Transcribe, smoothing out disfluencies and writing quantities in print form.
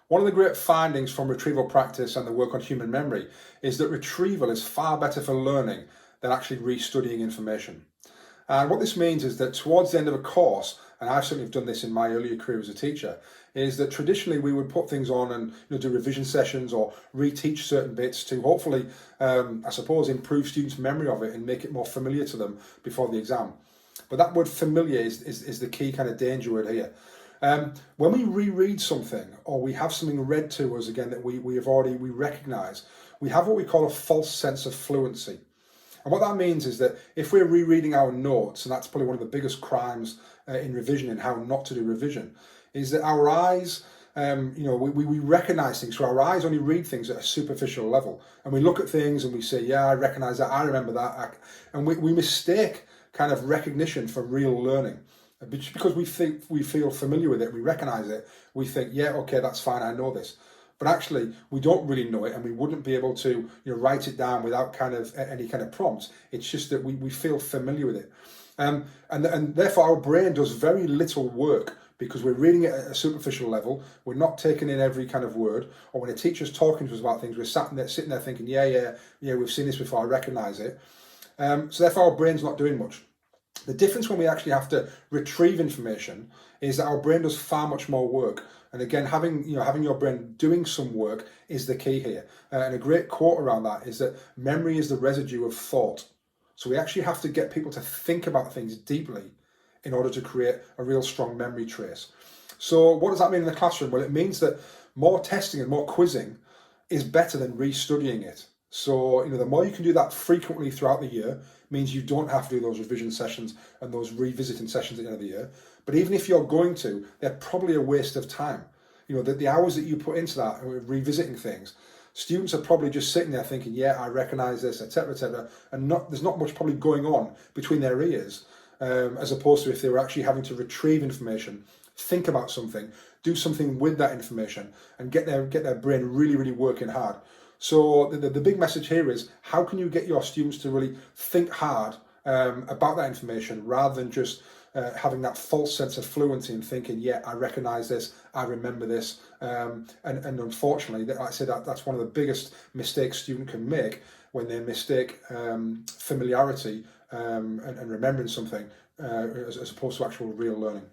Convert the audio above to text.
One of the great findings from retrieval practice and the work on human memory is that retrieval is far better for learning than actually restudying information. And what this means is that towards the end of a course, and I've certainly done this in my earlier career as a teacher, is that traditionally we would put things on and do revision sessions or reteach certain bits to hopefully, I suppose, improve students' memory of it and make it more familiar to them before the exam. But that word familiar is the key kind of danger word here. When we reread something or we have something read to us again that we recognise, we have what we call a false sense of fluency. And what that means is that if we're rereading our notes, and that's probably one of the biggest crimes in revision and how not to do revision, is that our eyes, we recognise things. So our eyes only read things at a superficial level. And we look at things and we say, yeah, I recognise that, I remember that. And we mistake kind of recognition for real learning. Just because we feel familiar with it, we recognise it, we think, yeah, okay, that's fine, I know this. But actually, we don't really know it, and we wouldn't be able to write it down without kind of any kind of prompts. It's just that we feel familiar with it. And therefore, our brain does very little work because we're reading it at a superficial level. We're not taking in every kind of word. Or when a teacher's talking to us about things, we're sitting there thinking, yeah, we've seen this before, I recognise it. So therefore, our brain's not doing much. The difference when we actually have to retrieve information is that our brain does far much more work. And again, having your brain doing some work is the key here. And a great quote around that is that memory is the residue of thought. So we actually have to get people to think about things deeply in order to create a real strong memory trace. So what does that mean in the classroom? Well, it means that more testing and more quizzing is better than restudying it. So, the more you can do that frequently throughout the year means you don't have to do those revision sessions and those revisiting sessions at the end of the year. But even if you're going to, they're probably a waste of time. The hours that you put into that, revisiting things, students are probably just sitting there thinking, yeah, I recognise this, etc., and there's not much probably going on between their ears, as opposed to if they were actually having to retrieve information, think about something, do something with that information, and get their brain really, really working hard. So the big message here is, how can you get your students to really think hard about that information rather than just having that false sense of fluency and thinking, yeah, I recognise this, I remember this. And unfortunately, like I said, that's one of the biggest mistakes students can make when they mistake familiarity and remembering something as opposed to actual real learning.